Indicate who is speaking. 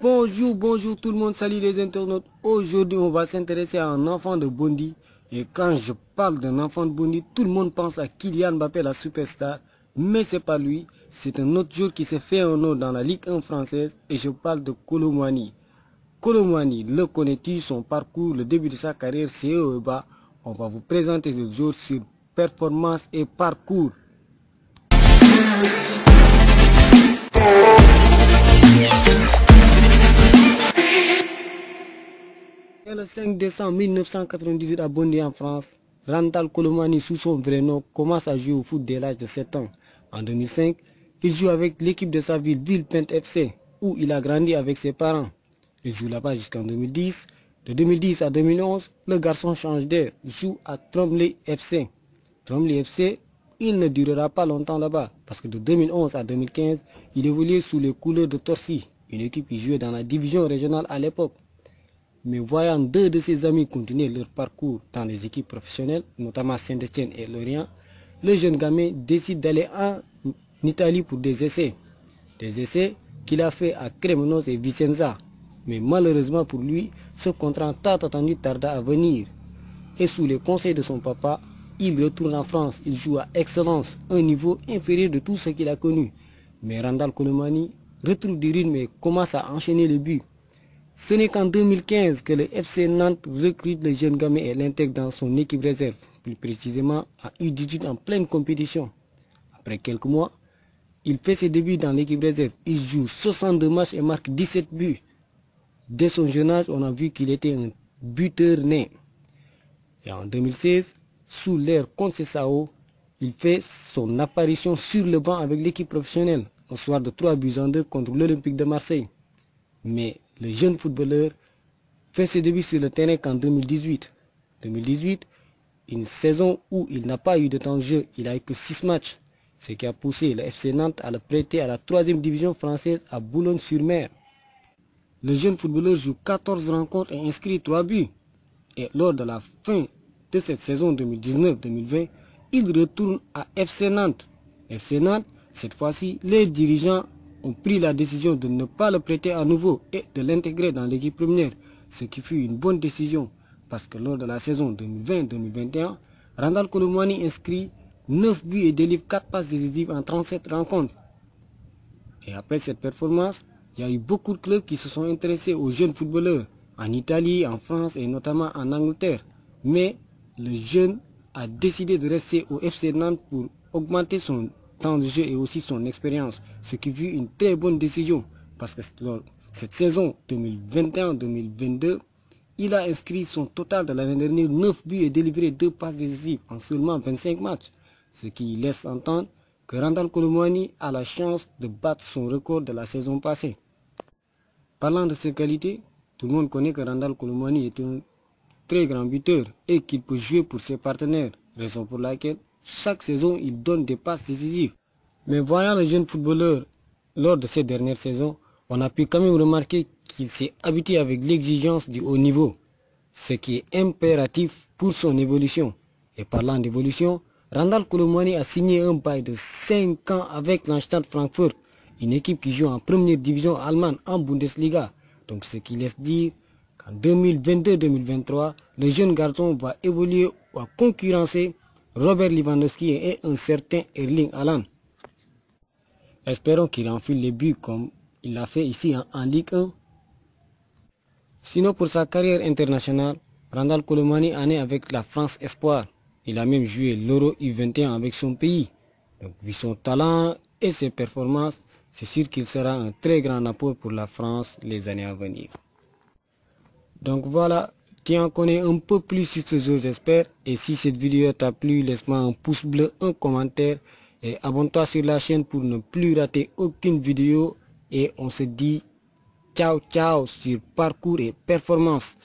Speaker 1: Bonjour tout le monde, salut les internautes. Aujourd'hui, on va s'intéresser à un enfant de Bondy. Et quand je parle d'un enfant de Bondy, tout le monde pense à Kylian Mbappé, la superstar. Mais c'est pas lui, c'est un autre joueur qui s'est fait un nom dans la Ligue 1 française. Et je parle de Kolo Muani. Kolo Muani, le connais-tu, son parcours, le début de sa carrière, c'est haut et bas. On va vous présenter ce joueur sur performance et parcours. Et le 5 décembre 1998 à Bondy en France, Randal Kolo Muani, sous son vrai nom, commence à jouer au foot dès l'âge de 7 ans. En 2005, il joue avec l'équipe de sa ville, Villepinte FC, où il a grandi avec ses parents. Il joue là-bas jusqu'en 2010. De 2010 à 2011, le garçon change d'air, joue à Trombley FC. Trombley FC, il ne durera pas longtemps là-bas, parce que de 2011 à 2015, il évoluait sous les couleurs de Torcy, une équipe qui jouait dans la division régionale à l'époque. Mais voyant deux de ses amis continuer leur parcours dans les équipes professionnelles, notamment Saint-Etienne et Lorient, le jeune gamin décide d'aller en Italie pour des essais. Des essais qu'il a fait à Cremonese et Vicenza. Mais malheureusement pour lui, ce contrat tant attendu tarda à venir. Et sous les conseils de son papa, il retourne en France. Il joue à Excellence, un niveau inférieur de tout ce qu'il a connu. Mais Randal Kolo Muani retrouve du rythme et commence à enchaîner les buts. Ce n'est qu'en 2015 que le FC Nantes recrute le jeune gamin et l'intègre dans son équipe réserve, plus précisément à U18 en pleine compétition. Après quelques mois, il fait ses débuts dans l'équipe réserve. Il joue 62 matchs et marque 17 buts. Dès son jeune âge, on a vu qu'il était un buteur né. Et en 2016, sous l'ère Conceição, il fait son apparition sur le banc avec l'équipe professionnelle, au soir de 3-2 contre l'Olympique de Marseille. Mais le jeune footballeur fait ses débuts sur le terrain qu'en 2018. 2018, une saison où il n'a pas eu de temps de jeu, il n'a eu que 6 matchs, ce qui a poussé le FC Nantes à le prêter à la 3e division française à Boulogne-sur-Mer. Le jeune footballeur joue 14 rencontres et inscrit 3 buts. Et lors de la fin de cette saison 2019-2020, il retourne à FC Nantes. FC Nantes, cette fois-ci, les dirigeants ont pris la décision de ne pas le prêter à nouveau et de l'intégrer dans l'équipe première, ce qui fut une bonne décision parce que lors de la saison 2020-2021, Randal Kolo Muani inscrit 9 buts et délivre 4 passes décisives en 37 rencontres. Et après cette performance, il y a eu beaucoup de clubs qui se sont intéressés aux jeunes footballeurs, en Italie, en France et notamment en Angleterre. Mais le jeune a décidé de rester au FC Nantes pour augmenter son temps de jeu et aussi son expérience, ce qui fut une très bonne décision parce que cette saison 2021-2022, il a inscrit son total de l'année dernière 9 buts et délivré 2 passes décisives en seulement 25 matchs, ce qui laisse entendre que Randal Kolo Muani a la chance de battre son record de la saison passée. Parlant de ses qualités, tout le monde connaît que Randal Kolo Muani est un très grand buteur et qu'il peut jouer pour ses partenaires, raison pour laquelle chaque saison, il donne des passes décisives. Mais voyant le jeune footballeur lors de cette dernière saison, on a pu quand même remarquer qu'il s'est habitué avec l'exigence du haut niveau, ce qui est impératif pour son évolution. Et parlant d'évolution, Randal Kolo Muani a signé un bail de 5 ans avec l'Eintracht Francfort, une équipe qui joue en première division allemande en Bundesliga. Donc ce qui laisse dire qu'en 2022-2023, le jeune garçon va évoluer ou concurrencer Robert Lewandowski et un certain Erling Haaland. Espérons qu'il enfile les buts comme il l'a fait ici en Ligue 1. Sinon pour sa carrière internationale, Randal Kolo Muani en est avec la France Espoir. Il a même joué l'Euro U21 avec son pays. Donc vu son talent et ses performances, c'est sûr qu'il sera un très grand apport pour la France les années à venir. Donc voilà. Tu en connais un peu plus sur ce jeu, j'espère. Et si cette vidéo t'a plu, laisse-moi un pouce bleu, un commentaire. Et abonne-toi sur la chaîne pour ne plus rater aucune vidéo. Et on se dit ciao ciao sur parcours et performance.